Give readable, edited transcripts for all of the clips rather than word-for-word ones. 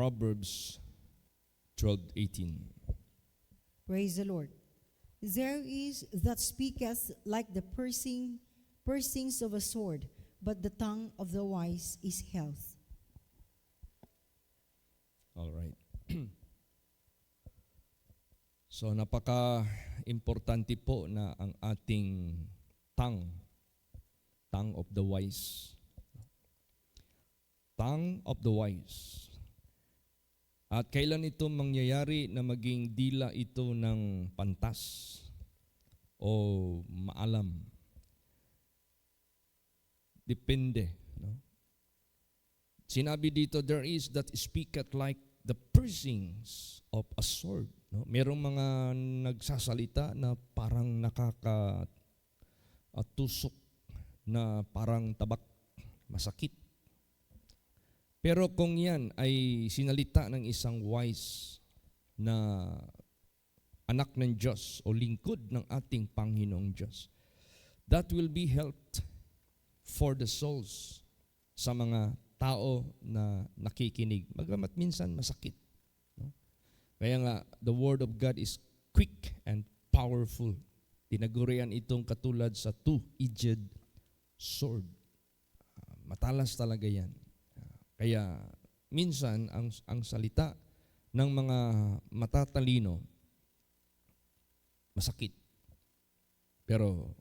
Proverbs 12:18. Praise the Lord. There is that speaketh like the piercings of a sword, but the tongue of the wise is health. All right. So napaka-importante po na ang ating tongue of the wise. Tongue of the wise. At kailan ito mangyayari na maging dila ito ng pantas o maalam? Depende. No? Sinabi dito, there is that speaketh like the piercings of a sword. No? Merong mga nagsasalita na parang nakakatusok na parang tabak, masakit. Pero kung yan ay sinalita ng isang wise na anak ng Diyos o lingkod ng ating Panginoong Diyos, that will be helped for the souls sa mga tao na nakikinig. Bagamat minsan masakit. No? Kaya nga, the Word of God is quick and powerful. Tinagurian itong katulad sa two-edged sword. Matalas talaga yan. Kaya minsan ang salita ng mga matatalino masakit. Pero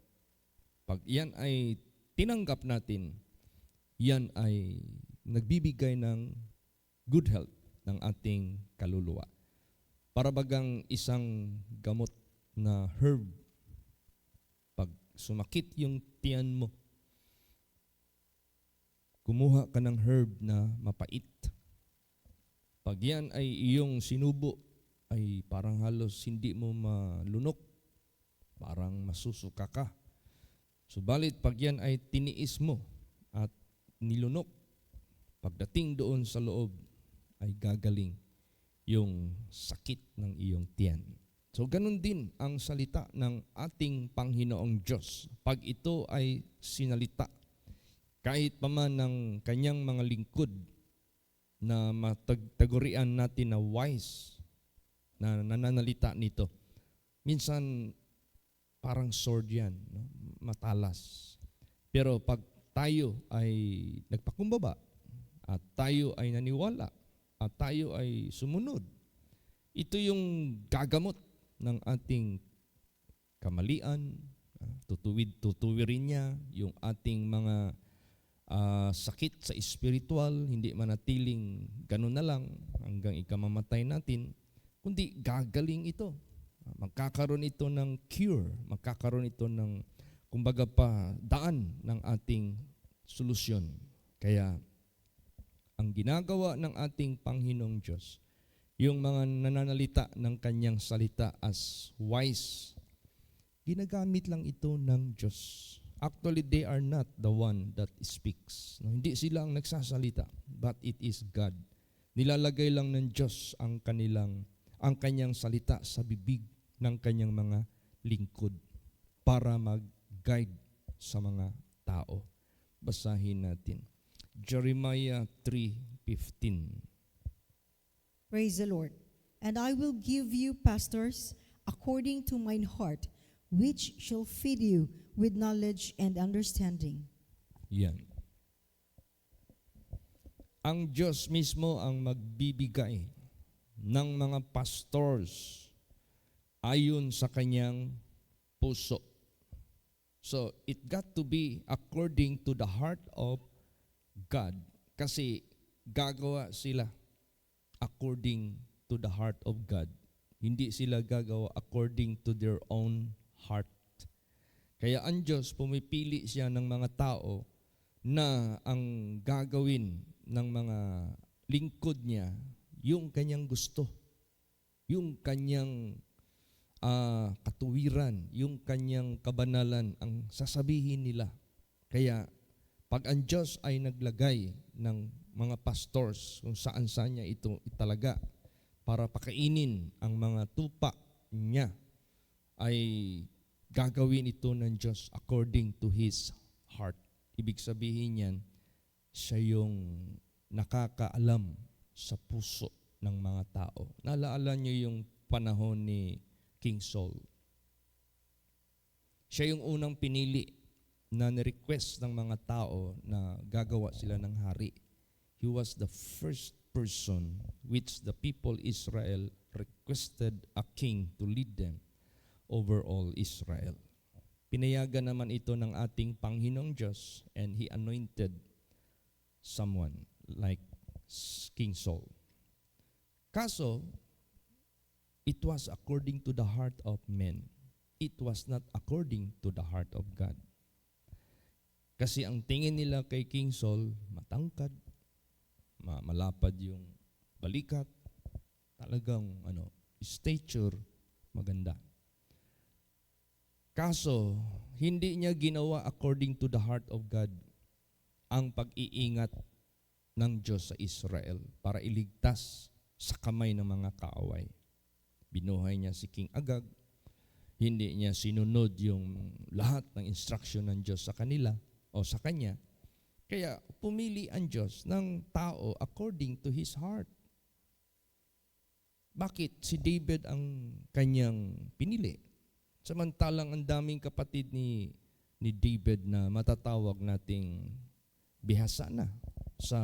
pag yan ay tinanggap natin, yan ay nagbibigay ng good health ng ating kaluluwa. Para bagang isang gamot na herb. Pag sumakit yung tiyan mo, kumuha ka ng herb na mapait. Pag yan ay iyong sinubo, ay parang halos hindi mo malunok. Parang masusuka ka. Subalit pag yan ay tiniis mo at nilunok, pagdating doon sa loob ay gagaling yung sakit ng iyong tiyan. So ganun din ang salita ng ating Panginoong Diyos. Pag ito ay sinalita, kahit pa man ng kanyang mga lingkod na matagurian natin na wise na nananalita nito, minsan parang sword yan, no? Matalas. Pero pag tayo ay nagpakumbaba at tayo ay naniwala at tayo ay sumunod, ito yung gagamot ng ating kamalian, tutuwirin niya yung ating mga sakit sa spiritual, hindi manatiling ganun na lang hanggang ikamamatay natin, kundi gagaling ito. Magkakaroon ito ng cure, magkakaroon ito ng, kumbaga pa, daan ng ating solusyon. Kaya, ang ginagawa ng ating Panginoong Diyos, yung mga nananalita ng kanyang salita as wise, ginagamit lang ito ng Diyos. Actually, they are not the one that speaks. No, hindi sila ang nagsasalita, but it is God. Nilalagay lang ng Diyos ang kanyang salita sa bibig ng kanyang mga lingkod para mag-guide sa mga tao. Basahin natin. Jeremiah 3:15. Praise the Lord. And I will give you pastors according to mine heart, which shall feed you with knowledge and understanding. Yan. Ang Diyos mismo ang magbibigay ng mga pastors ayon sa kanyang puso. So, it got to be according to the heart of God. Kasi gagawa sila according to the heart of God. Hindi sila gagawa according to their own heart. Kaya ang Diyos, pumipili siya ng mga tao na ang gagawin ng mga lingkod niya, yung kanyang gusto, yung kanyang katuwiran, yung kanyang kabanalan, ang sasabihin nila. Kaya pag ang Diyos ay naglagay ng mga pastors kung saan-saan niya ito italaga para pakainin ang mga tupa niya, ay gagawin ito ng Diyos according to His heart. Ibig sabihin yan, siya yung nakakaalam sa puso ng mga tao. Naalala niyo yung panahon ni King Saul. Siya yung unang pinili na ni-request ng mga tao na gagawa sila ng hari. He was the first person which the people Israel requested a king to lead them over all Israel. Pinayagan naman ito ng ating Panginoong Diyos, and He anointed someone like King Saul. Kaso, it was according to the heart of men. It was not according to the heart of God. Kasi ang tingin nila kay King Saul, matangkad, malapad yung balikat, talagang stature maganda. Kaso, hindi niya ginawa according to the heart of God ang pag-iingat ng Diyos sa Israel para iligtas sa kamay ng mga kaaway. Binuhay niya si King Agag, hindi niya sinunod yung lahat ng instruction ng Diyos sa kanila o sa kanya. Kaya pumili ang Diyos ng tao according to His heart. Bakit si David ang kanyang pinili? Samantalang ang daming kapatid ni David na matatawag nating bihasa na sa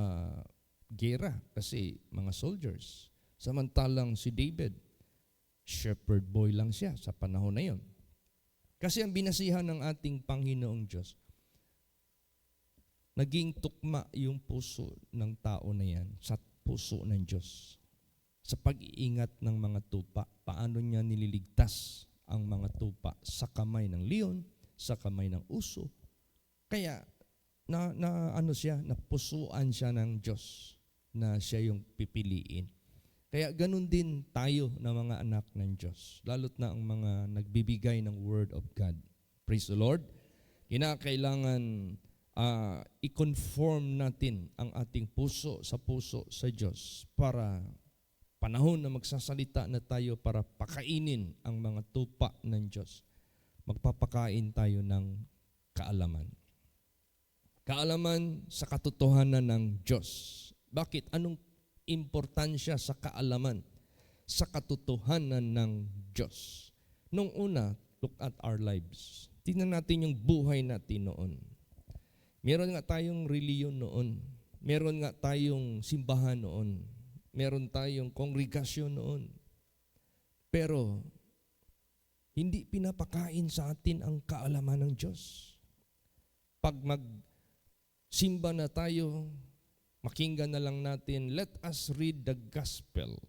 gera kasi mga soldiers. Samantalang si David, shepherd boy lang siya sa panahon na yon. Kasi ang binasihan ng ating Panginoong Diyos, naging tukma yung puso ng tao na yan sa puso ng Diyos. Sa pag-iingat ng mga tupa, paano niya nililigtas ang mga tupa sa kamay ng leon, sa kamay ng uso. Kaya napusuan siya ng Diyos na siya yung pipiliin. Kaya ganun din tayo na mga anak ng Diyos, lalo't na ang mga nagbibigay ng Word of God. Praise the Lord. Kinakailangan i-conform natin ang ating puso sa Diyos para panahon na magsasalita na tayo para pakainin ang mga tupa ng Diyos. Magpapakain tayo ng kaalaman. Kaalaman sa katotohanan ng Diyos. Bakit? Anong importansya sa kaalaman sa katotohanan ng Diyos? Nung una, look at our lives. Tingnan natin yung buhay natin noon. Meron nga tayong reliyon noon. Meron nga tayong simbahan noon. Meron tayong kongregasyon noon. Pero, hindi pinapakain sa atin ang kaalaman ng Diyos. Pag magsimba na tayo, makinggan na lang natin, let us read the gospel.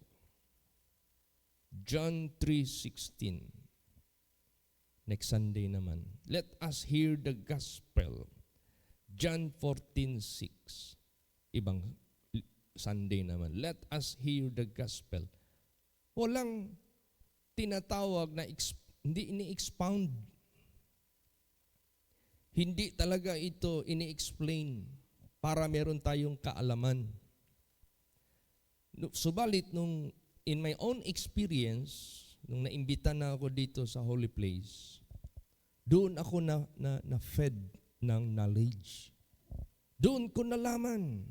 John 3:16. Next Sunday naman. Let us hear the gospel. John 14:6. Ibang Sunday naman. Let us hear the gospel. Walang tinatawag na hindi ini-expound. Hindi talaga ito ini-explain para meron tayong kaalaman. Subalit in my own experience, nung naimbita na ako dito sa Holy Place, doon ako na fed ng knowledge. Doon ko nalaman.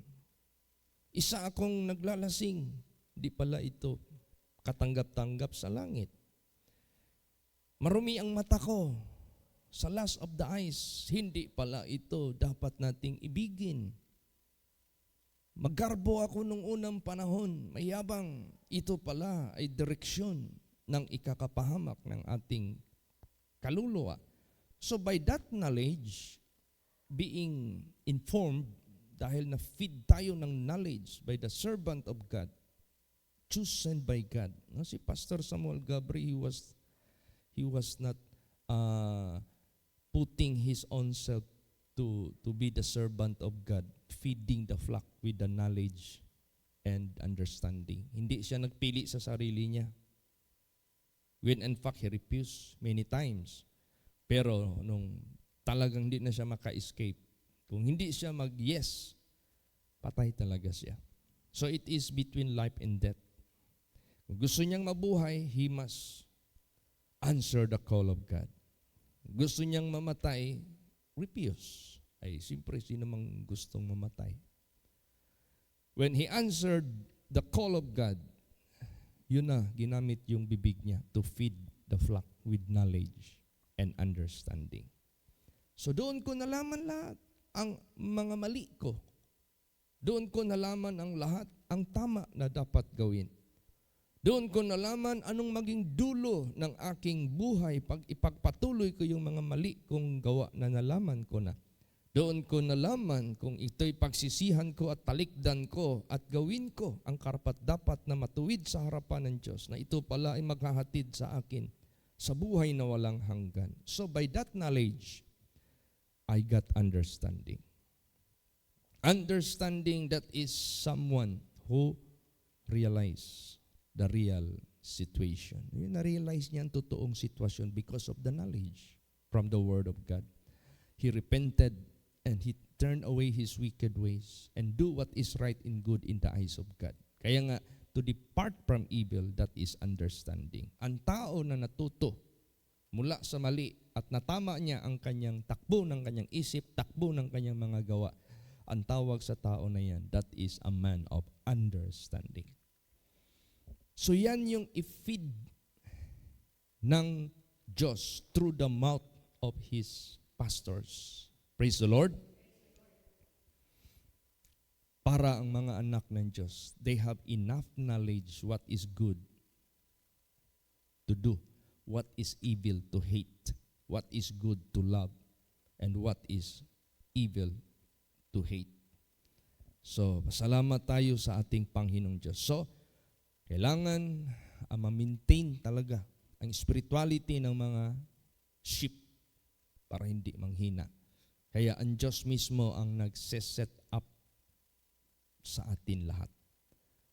Isa akong naglalasing. Di pala ito katanggap-tanggap sa langit. Marumi ang mata ko sa lust of the eyes. Hindi pala ito dapat nating ibigin. Magarbo ako nung unang panahon. Mayabang. Ito pala ay direksyon ng ikakapahamak ng ating kaluluwa. So by that knowledge, being informed, dahil na-feed tayo ng knowledge by the servant of God, chosen by God. No, si Pastor Samuel Gabri, he was not putting his own self to be the servant of God, feeding the flock with the knowledge and understanding. Hindi siya nagpili sa sarili niya. When in fact, he refused many times. Pero nung talagang hindi na siya maka-escape, kung hindi siya mag-yes, patay talaga siya. So it is between life and death. Kung gusto niyang mabuhay, he must answer the call of God. Gusto niyang mamatay, refuse. Ay, siyempre, sino mang gustong mamatay? When he answered the call of God, yun na, ginamit yung bibig niya to feed the flock with knowledge and understanding. So doon ko nalaman lahat ang mga mali ko. Doon ko nalaman ang lahat, ang tama na dapat gawin. Doon ko nalaman anong maging dulo ng aking buhay pag ipagpatuloy ko yung mga mali kong gawa na nalaman ko na. Doon ko nalaman kung ito'y pagsisihan ko at talikdan ko at gawin ko ang karapat-dapat na matuwid sa harapan ng Diyos, na ito pala ay maghahatid sa akin sa buhay na walang hanggan. So by that knowledge, I got understanding. Understanding that is someone who realize the real situation. Yung na-realize niya ang totoong sitwasyon because of the knowledge from the Word of God. He repented and he turned away his wicked ways and do what is right and good in the eyes of God. Kaya nga, to depart from evil, that is understanding. Ang tao na natuto mula sa mali at natama niya ang kanyang takbo ng kanyang isip, takbo ng kanyang mga gawa, ang tawag sa tao na yan, that is a man of understanding. So yan yung i-feed ng Diyos through the mouth of His pastors. Praise the Lord. Para ang mga anak ng Diyos, they have enough knowledge what is good to do, what is evil to hate, what is good to love, and what is evil to hate. So, pasalamat tayo sa ating Panginoong Diyos. So, kailangan ma-maintain talaga ang spirituality ng mga sheep para hindi manghina. Kaya ang Diyos mismo ang nagse-set up sa atin lahat.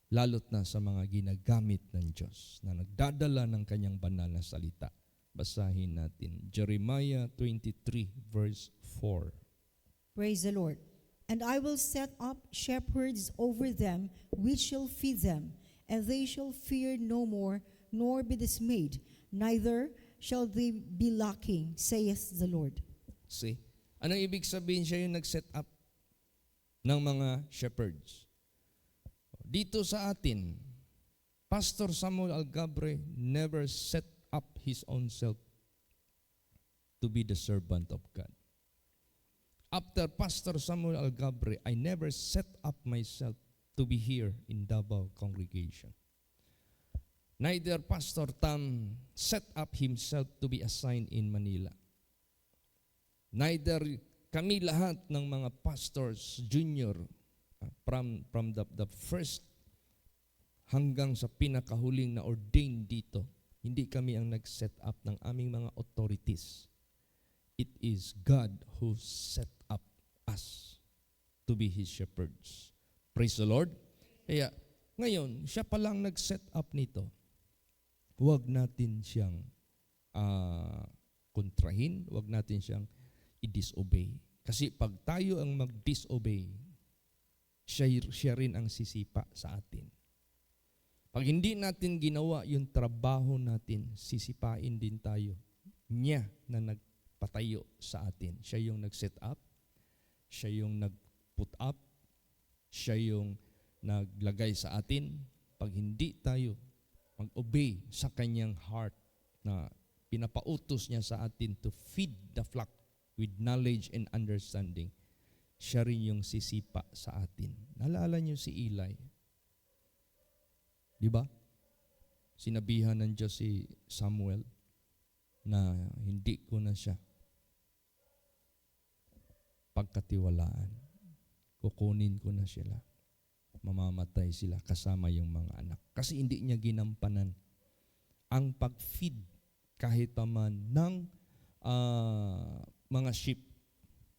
Lalo't na sa mga ginagamit ng Diyos na nagdadala ng kanyang banal na salita. Basahin natin Jeremiah 23 verse 4. Praise the Lord. And I will set up shepherds over them, which shall feed them, and they shall fear no more, nor be dismayed, neither shall they be lacking, saith the Lord. See? Anong ibig sabihin? Siya yung nag-set up ng mga shepherds. Dito sa atin, Pastor Samuel Algabre never set up his own self to be the servant of God. After Pastor Samuel Algabre, I never set up myself to be here in Davao congregation. Neither Pastor Tam set up himself to be assigned in Manila. Neither kami lahat ng mga pastors, junior, from the first hanggang sa pinakahuling na ordained dito, hindi kami ang nag-set up ng aming mga authorities. It is God who set up us to be His shepherds. Praise the Lord. Kaya ngayon, siya palang nag-set up nito. Huwag natin siyang kontrahin, huwag natin siyang i-disobey. Kasi pag tayo ang mag-disobey, siya rin ang sisipa sa atin. Pag hindi natin ginawa yung trabaho natin, sisipain din tayo. Niya na nagpatayo sa atin. Siya yung nag-set up, siya yung nag-put up, siya yung naglagay sa atin. Pag hindi tayo mag-obey sa kanyang heart na pinapautos niya sa atin to feed the flock with knowledge and understanding, siya rin yung sisipa sa atin. Naalala niyo si Eli? Di ba? Sinabihan ng Diyos si Samuel na hindi ko na siya pagkatiwalaan. Kukunin ko na sila. Mamamatay sila kasama yung mga anak. Kasi hindi niya ginampanan ang pag-feed kahit pa man ng mga sheep,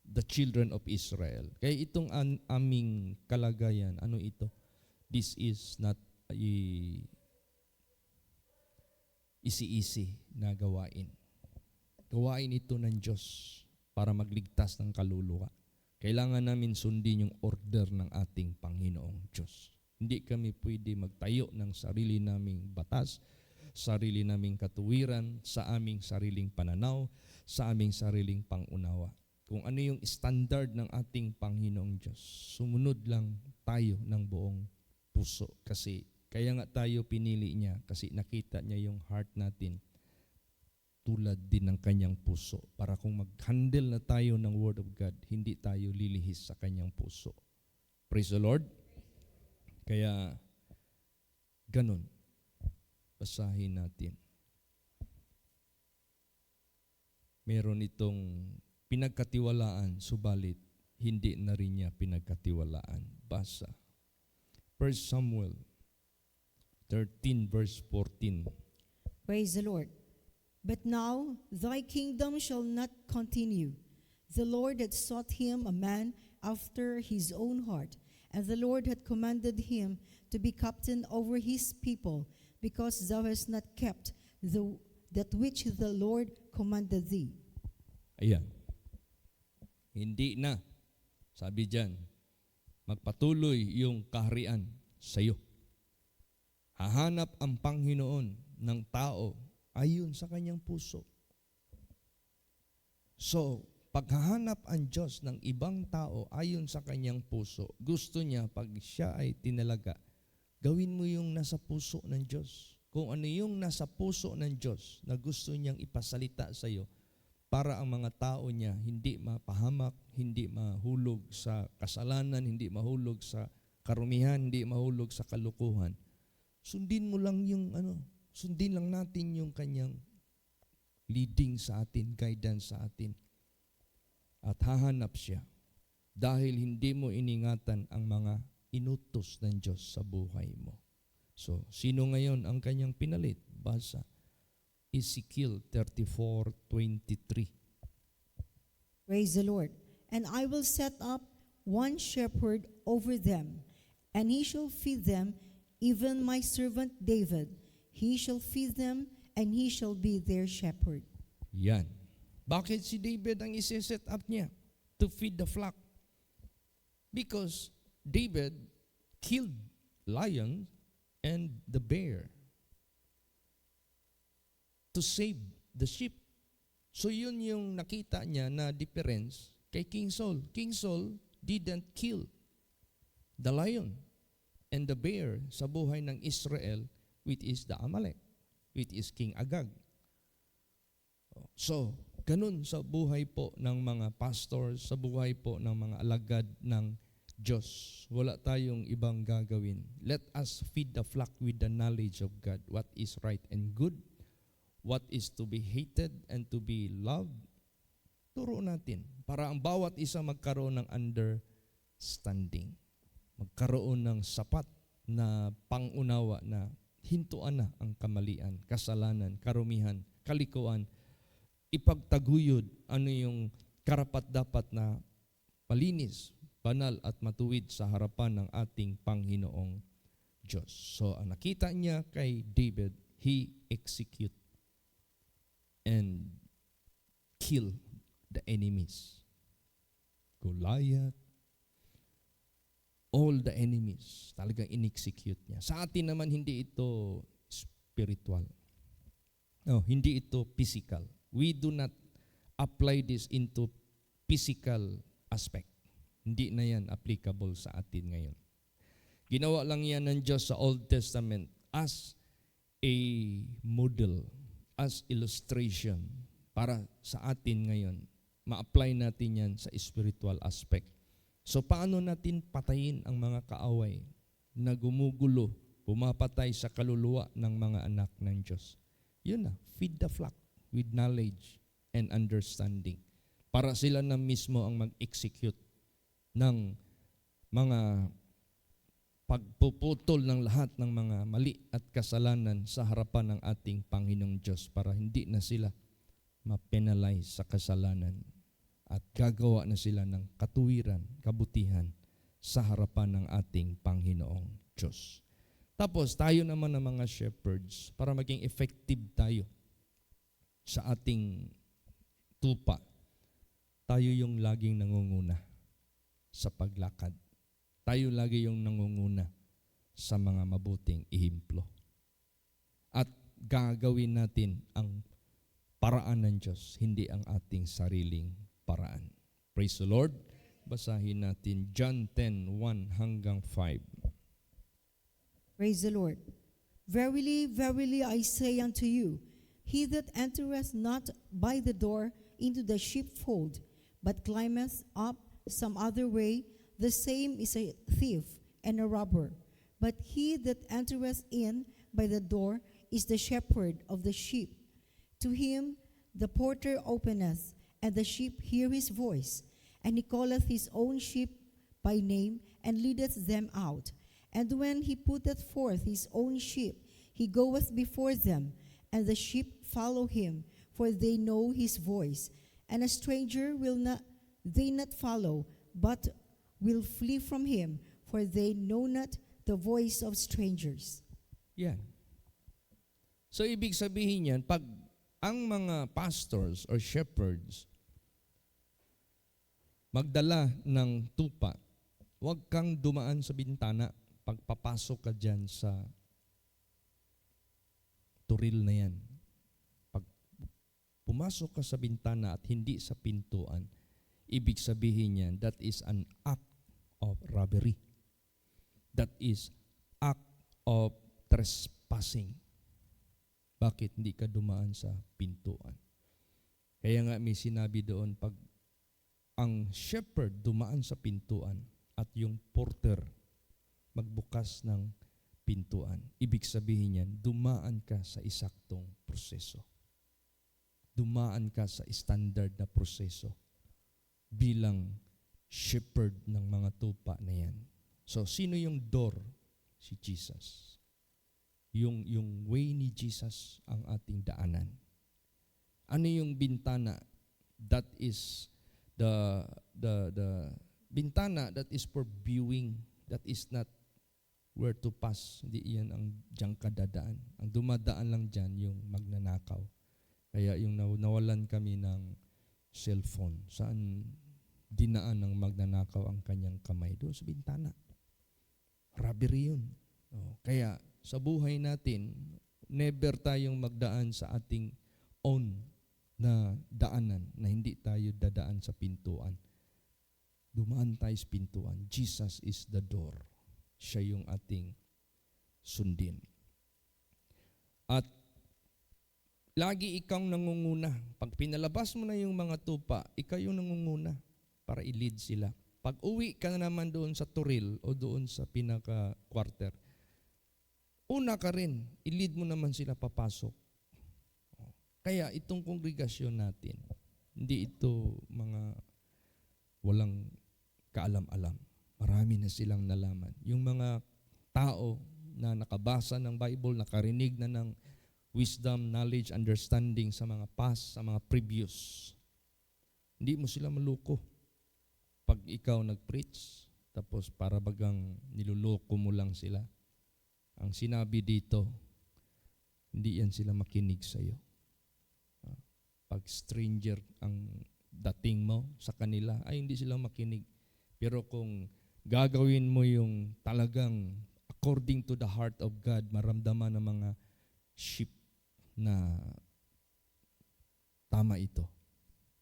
the children of Israel. Kaya itong aming kalagayan, ano ito? This is not easy na gawain. Gawain ito ng Diyos para magligtas ng kaluluwa. Kailangan namin sundin yung order ng ating Panginoong Diyos. Hindi kami pwede magtayo ng sarili naming batas, sarili naming katuwiran, sa aming sariling pananaw, sa aming sariling pangunawa. Kung ano yung standard ng ating Panginoong Diyos, sumunod lang tayo ng buong puso. puso. Kasi kaya nga tayo pinili niya kasi nakita niya yung heart natin tulad din ng kanyang puso. Para kung mag-handle na tayo ng Word of God, hindi tayo lilihis sa kanyang puso. Praise the Lord. Kaya ganun. Basahin natin. Meron itong pinagkatiwalaan, subalit hindi na rin niya pinagkatiwalaan. Basa. 1 Samuel 13 verse 14. Praise the Lord. But now thy kingdom shall not continue. The Lord had sought him a man after his own heart, and the Lord had commanded him to be captain over his people, because thou hast not kept that which the Lord commanded thee. Ayan. Hindi na, sabi diyan, magpatuloy yung kaharian sa iyo. Hahanap ang Panginoon ng tao ayon sa kanyang puso. So, paghahanap ang Diyos ng ibang tao ayon sa kanyang puso, gusto niya pag siya ay tinalaga, gawin mo yung nasa puso ng Diyos. Kung ano yung nasa puso ng Diyos na gusto niyang ipasalita sa iyo, para ang mga tao niya hindi mapahamak, hindi mahulog sa kasalanan, hindi mahulog sa karumihan, hindi mahulog sa kalukuhan. Sundin mo lang yung sundin lang natin yung kanyang leading sa atin, guidance sa atin. At hahanap siya dahil hindi mo iningatan ang mga inutos ng Diyos sa buhay mo. So, sino ngayon ang kanyang pinalit? Basa. Ezekiel 34:23. Praise the Lord. And I will set up one shepherd over them, and he shall feed them, even my servant David. He shall feed them, and he shall be their shepherd. Yan. Bakit si David ang isi-set up niya? To feed the flock. Because David killed lion and the bear to save the sheep. So yun yung nakita niya na difference kay King Saul. King Saul didn't kill the lion and the bear sa buhay ng Israel, which is the Amalek, which is King Agag. So, ganun sa buhay po ng mga pastors, sa buhay po ng mga alagad ng Diyos. Wala tayong ibang gagawin. Let us feed the flock with the knowledge of God, what is right and good, what is to be hated and to be loved. Turo natin para ang bawat isa magkaroon ng understanding. Magkaroon ng sapat na pangunawa na hintuan na ang kamalian, kasalanan, karumihan, kalikuan, ipagtaguyod ano yung karapat-dapat na malinis, banal at matuwid sa harapan ng ating Panginoong Diyos. So, ang nakita niya kay David, he execute and kill the enemies. Goliath, all the enemies, talagang in-execute niya. Sa atin naman, hindi ito spiritual. No, hindi ito physical. We do not apply this into physical aspect. Hindi na yan applicable sa atin ngayon. Ginawa lang yan ng Diyos sa Old Testament as a model, as illustration para sa atin ngayon. Ma-apply natin yan sa spiritual aspect. So paano natin patayin ang mga kaaway na gumugulo, pumapatay sa kaluluwa ng mga anak ng Diyos? Yun na, feed the flock with knowledge and understanding. Para sila na mismo ang mag-execute ng mga pagpuputol ng lahat ng mga mali at kasalanan sa harapan ng ating Panginoong Diyos para hindi na sila ma-penalize sa kasalanan at gagawa na sila ng katuwiran, kabutihan sa harapan ng ating Panginoong Diyos. Tapos tayo naman ng mga shepherds para maging effective tayo sa ating tupa. Tayo yung laging nangunguna sa paglakad. Tayo lagi yung nangunguna sa mga mabuting ihimplo. At gagawin natin ang paraan ng Diyos, hindi ang ating sariling paraan. Praise the Lord. Basahin natin John 10:1 hanggang 5. Praise the Lord. Verily, verily, I say unto you, he that entereth not by the door into the sheepfold, but climbeth up some other way, the same is a thief and a robber. But he that entereth in by the door is the shepherd of the sheep. To him the porter openeth, and the sheep hear his voice, and he calleth his own sheep by name, and leadeth them out. And when he putteth forth his own sheep, he goeth before them, and the sheep follow him, for they know his voice. And a stranger will not they not follow, but will flee from him, for they know not the voice of strangers. Yan. So ibig sabihin yan, pag ang mga pastors or shepherds magdala ng tupa, huwag kang dumaan sa bintana pag papasok ka dyan sa turil na yan. Pag pumasok ka sa bintana at hindi sa pintuan, ibig sabihin yan, that is an act of robbery. That is act of trespassing. Bakit hindi ka dumaan sa pintuan? Kaya nga may sinabi doon, pag ang shepherd dumaan sa pintuan at yung porter magbukas ng pintuan, ibig sabihin yan, dumaan ka sa isaktong proseso. Dumaan ka sa standard na proseso bilang shepherd ng mga tupa na yan. So, sino yung door? Si Jesus. Yung way ni Jesus ang ating daanan. Ano yung bintana? That is the bintana that is for viewing. That is not where to pass. Hindi yan ang diyang kadadaan. Ang dumadaan lang dyan yung magnanakaw. Kaya yung nawalan kami ng cellphone. Saan dinaan ng magnanakaw ang kanyang kamay? Doon sa bintana. Robbery yun. Kaya sa buhay natin, never tayong magdaan sa ating own na daanan na hindi tayo dadaan sa pintuan. Dumaan tayo sa pintuan. Jesus is the door. Siya yung ating sundin. At lagi ikang nangunguna. Pag pinalabas mo na yung mga tupa, ikaw yung nangunguna para i-lead sila. Pag uwi ka na naman doon sa turil o doon sa pinaka-quarter, una ka rin, i-lead mo naman sila papasok. Kaya itong kongregasyon natin, hindi ito mga walang kaalam-alam. Marami na silang nalaman. Yung mga tao na nakabasa ng Bible, nakarinig na ng wisdom, knowledge, understanding sa mga past, sa mga previous, hindi mo sila maluko. Pag ikaw nag-preach, tapos para bagang niluloko mo lang sila. Ang sinabi dito, hindi yan sila makinig sa'yo. Pag stranger ang dating mo sa kanila, ay hindi sila makinig. Pero kung gagawin mo yung talagang according to the heart of God, maramdaman ng mga sheep na tama ito.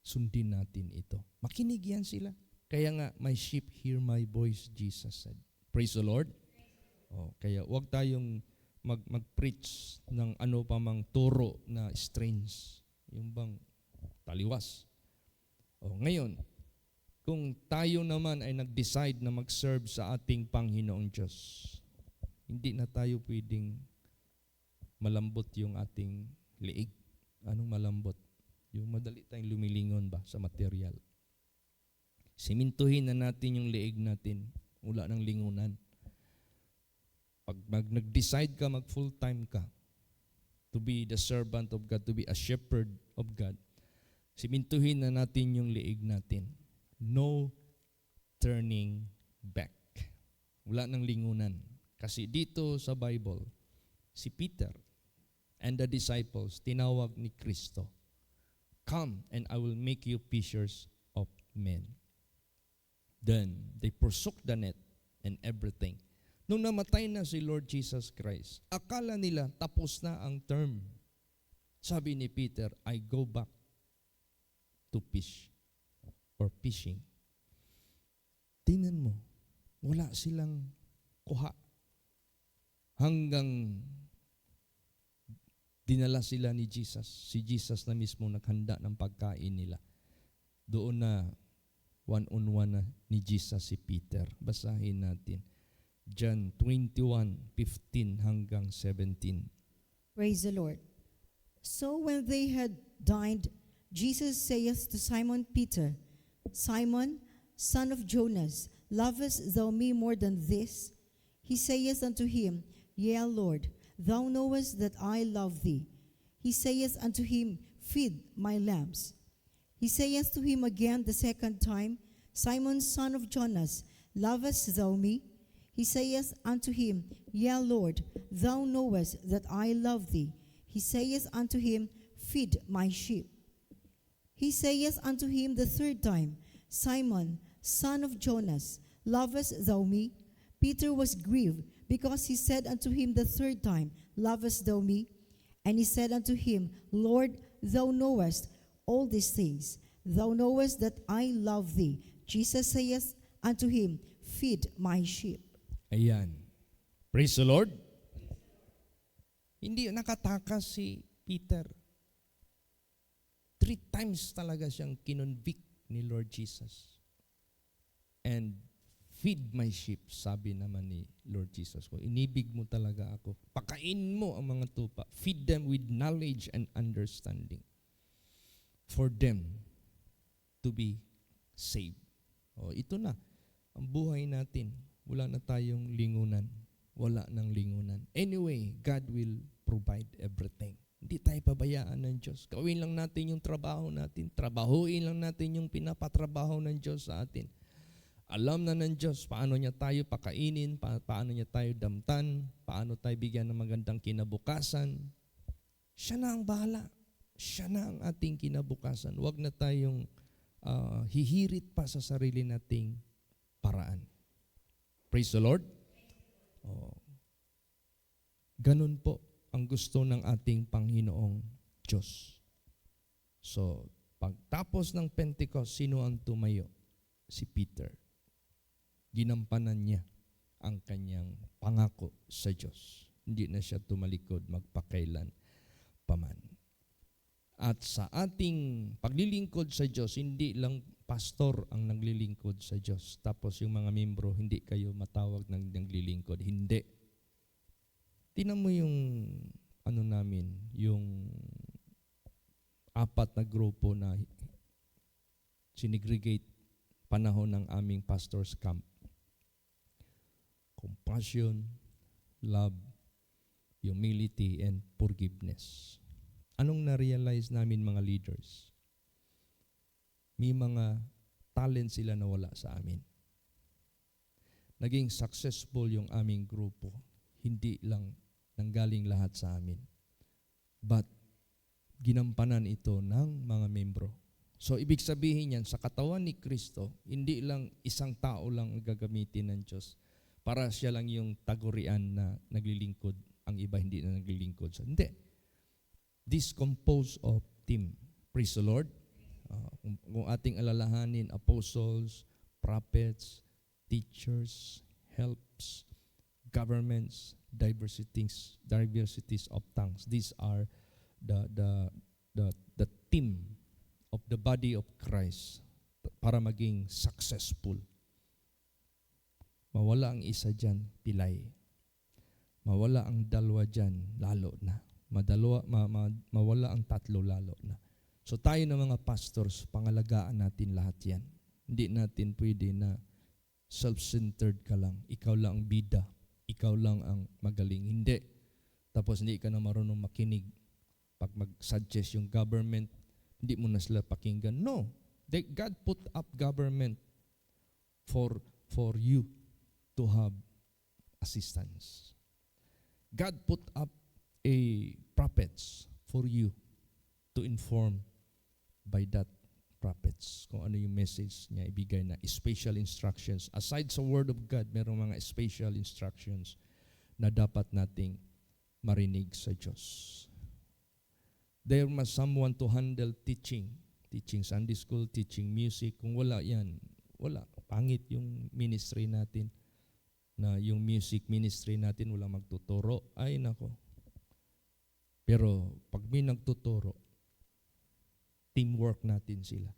Sundin natin ito. Makinig yan sila. Kaya nga, my sheep hear my voice, Jesus said. Praise the Lord. Kaya huwag tayong mag-preach ng ano pa mang turo na strange. Yung bang taliwas. Ngayon, kung tayo naman ay nag-decide na mag-serve sa ating Panginoong Diyos, hindi na tayo pwedeng malambot yung ating liig. Anong malambot? Yung madali tayong lumilingon ba sa material. Simintuhin na natin yung liig natin. Wala ng lingunan. Pag nag-decide ka, mag-full-time ka to be the servant of God, to be a shepherd of God, simintuhin na natin yung liig natin. No turning back. Wala ng lingunan. Kasi dito sa Bible, si Peter and the disciples, tinawag ni Kristo, "Come and I will make you fishers of men." Then, they forsook the net and everything. Nung namatay na si Lord Jesus Christ, akala nila tapos na ang term. Sabi ni Peter, I go back to fish or fishing. Tingnan mo, wala silang kuha. hanggang dinala sila ni Jesus. Si Jesus na mismo naghanda ng pagkain nila. Doon na one-on-one na ni Jesus si Peter. Basahin natin. John 21:15 hanggang 17. Praise the Lord. So when they had dined, Jesus saith to Simon Peter, Simon, son of Jonas, lovest thou me more than this? He saith unto him, Yea, Lord, thou knowest that I love thee. He saith unto him, Feed my lambs. He saith to him again the second time, Simon, son of Jonas, lovest thou me? He saith unto him, Yea, Lord, thou knowest that I love thee. He saith unto him, Feed my sheep. He saith unto him the third time, Simon, son of Jonas, lovest thou me? Peter was grieved, because he said unto him the third time, Lovest thou me? And he said unto him, Lord, thou knowest all these things. Thou knowest that I love thee. Jesus saith unto him, Feed my sheep. Ayan. Praise the Lord. Hindi nakatakas si Peter. 3 times talaga siyang kinonvict ni Lord Jesus. And feed my sheep, sabi naman ni Lord Jesus ko. Inibig mo talaga ako. Pakain mo ang mga tupa. Feed them with knowledge and understanding. For them to be saved. O, ito na. Ang buhay natin. Wala na tayong lingunan. Wala nang lingunan. Anyway, God will provide everything. Hindi tayo pabayaan ng Diyos. Gawin lang natin yung trabaho natin. Trabahuin lang natin yung pinapatrabaho ng Diyos sa atin. Alam na ng Diyos paano niya tayo pakainin, paano niya tayo damtan, paano tayo bigyan ng magandang kinabukasan. Siya na ang bahala. Siya na ang ating kinabukasan. Huwag na tayong hihirit pa sa sarili nating paraan. Praise the Lord. Oh. Ganun po ang gusto ng ating Panginoong Diyos. So, pagtapos ng Pentecost, sino ang tumayo? Si Peter. Ginampanan niya ang kanyang pangako sa Diyos. Hindi na siya tumalikod magpakailan paman. At sa ating paglilingkod sa Diyos, hindi lang pastor ang naglilingkod sa Diyos. Tapos yung mga membro, hindi kayo matawag ng naglilingkod. Hindi. Tingnan mo yung yung 4 na grupo na sinegregate panahon ng aming pastor's camp. Compassion, love, humility, and forgiveness. Anong na-realize namin mga leaders? May mga talent sila na wala sa amin. Naging successful yung aming grupo. Hindi lang nanggaling lahat sa amin. But, ginampanan ito ng mga membro. So, ibig sabihin yan, sa katawan ni Kristo, hindi lang isang tao lang ang gagamitin ng Diyos para siya lang yung tagurian na naglilingkod, ang iba hindi na naglilingkod. So, hindi. This composed of team. Praise the Lord. Kung ating alalahanin, apostles, prophets, teachers, helps, governments, diversities of tongues. These are the team of the body of Christ para maging successful. Mawala ang isa dyan, pilay. Mawala ang 2 dyan, lalo na. Mawala ang 3, lalo na. So tayo na mga pastors, pangalagaan natin lahat yan. Hindi natin pwede na self-centered ka lang. Ikaw lang ang bida. Ikaw lang ang magaling. Hindi. Tapos hindi ka na marunong makinig. Pag mag-suggest yung government, hindi mo na sila pakinggan. No. God put up government for you to have assistance. God put up a prophets for you to inform by that prophets kung ano yung message niya ibigay na special instructions. Aside sa Word of God, merong mga special instructions na dapat nating marinig sa Diyos. There must someone to handle teaching Sunday school, teaching music. Kung wala yan, wala. Pangit yung ministry natin. na yung music ministry natin walang magtuturo. Ay nako. Pero pag may nagtuturo, teamwork natin sila.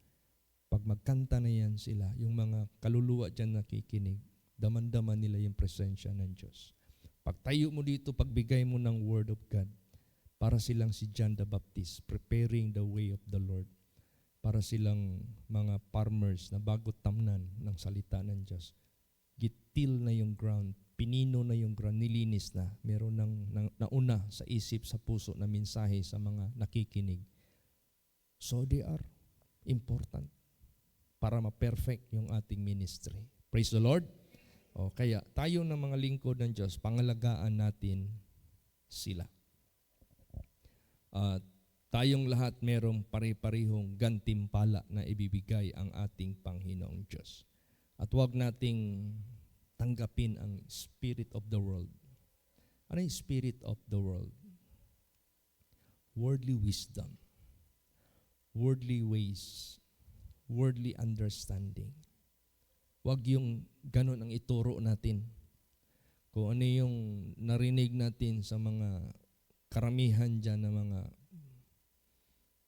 Pag magkanta na yan sila, yung mga kaluluwa dyan nakikinig, daman-daman nila yung presensya ng Diyos. Pag tayo mo dito, pagbigay mo ng Word of God, para silang si John the Baptist, preparing the way of the Lord. Para silang mga farmers na bago tamnan ng salita ng Diyos. Gitil na yung ground, pinino na yung ground, nilinis na. Meron nauna sa isip, sa puso na mensahe sa mga nakikinig. So they are important para ma-perfect yung ating ministry. Praise the Lord. O kaya tayo ng mga lingkod ng Diyos, pangalagaan natin sila. At tayong lahat merong pare-parehong gantimpala na ibibigay ang ating Panginoong Diyos. At huwag nating tanggapin ang spirit of the world. Ano yung spirit of the world? Worldly wisdom, worldly ways, worldly understanding. Huwag yung ganun ang ituro natin. Kung ano yung narinig natin sa mga karamihan dyan na mga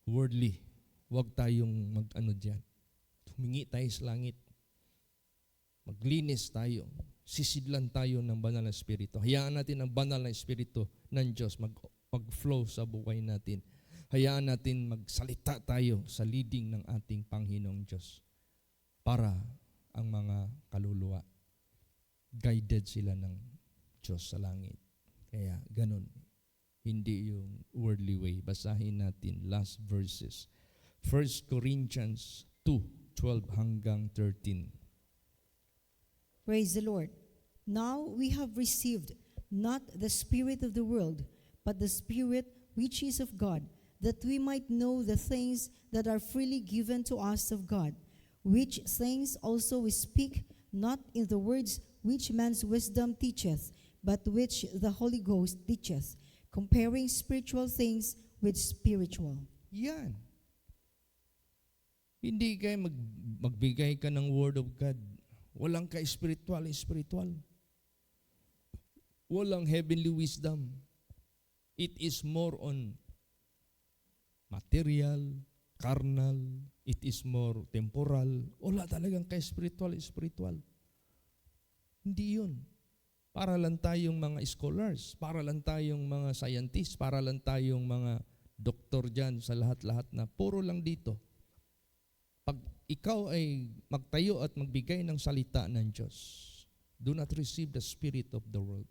worldly, huwag tayong mag-ano dyan. Humingi tayo sa langit. Maglinis tayo. Sisidlan tayo ng banal na espiritu. Hayaan natin ang banal na espiritu ng Diyos mag-flow sa buhay natin. Hayaan natin magsalita tayo sa leading ng ating Panginoong Diyos para ang mga kaluluwa guided sila ng Diyos sa langit. Kaya ganun, hindi yung worldly way. Basahin natin last verses. 1 Corinthians 2:12 hanggang 13. Praise the Lord. Now we have received not the spirit of the world, but the Spirit which is of God, that we might know the things that are freely given to us of God, which things also we speak, not in the words which man's wisdom teacheth, but which the Holy Ghost teacheth, comparing spiritual things with spiritual. Yan. Hindi kayo magbigay ka ng Word of God. Walang ka-spiritual. Walang heavenly wisdom. It is more on material, carnal, it is more temporal. Wala talagang ka-spiritual. Hindi yun. Para lang tayong mga scholars, para lang tayong mga scientists, para lang tayong mga doktor dyan sa lahat-lahat na puro lang dito. Pag ikaw ay magtayo at magbigay ng salita ng Diyos, do not receive the spirit of the world.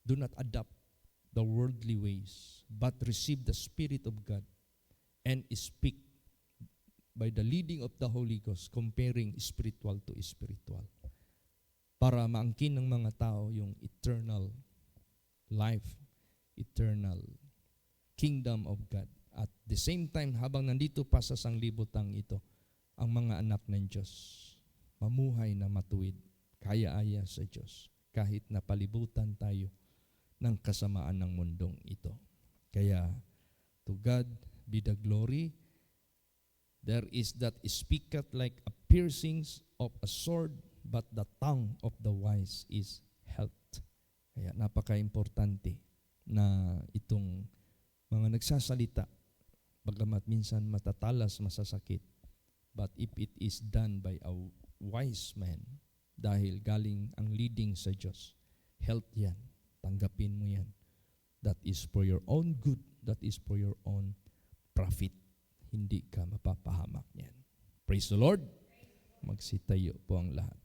Do not adopt the worldly ways, but receive the Spirit of God and speak by the leading of the Holy Ghost, comparing spiritual to spiritual. Para maangkin ng mga tao yung eternal life, eternal kingdom of God. At the same time, habang nandito pa sa sanglibutang ito, ang mga anak ng Diyos, mamuhay na matuwid, kaya-aya sa Diyos, kahit napalibutan tayo ng kasamaan ng mundong ito. Kaya, to God be the glory. There is that speaketh like a piercings of a sword, but the tongue of the wise is health. Kaya napaka-importante na itong mga nagsasalita, bagamat minsan matatalas, masasakit, but if it is done by a wise man, dahil galing ang leading sa Diyos, health yan. Tanggapin mo yan. That is for your own good. That is for your own profit. Hindi ka mapapahamak niyan. Praise the Lord. Magsitayo po ang lahat.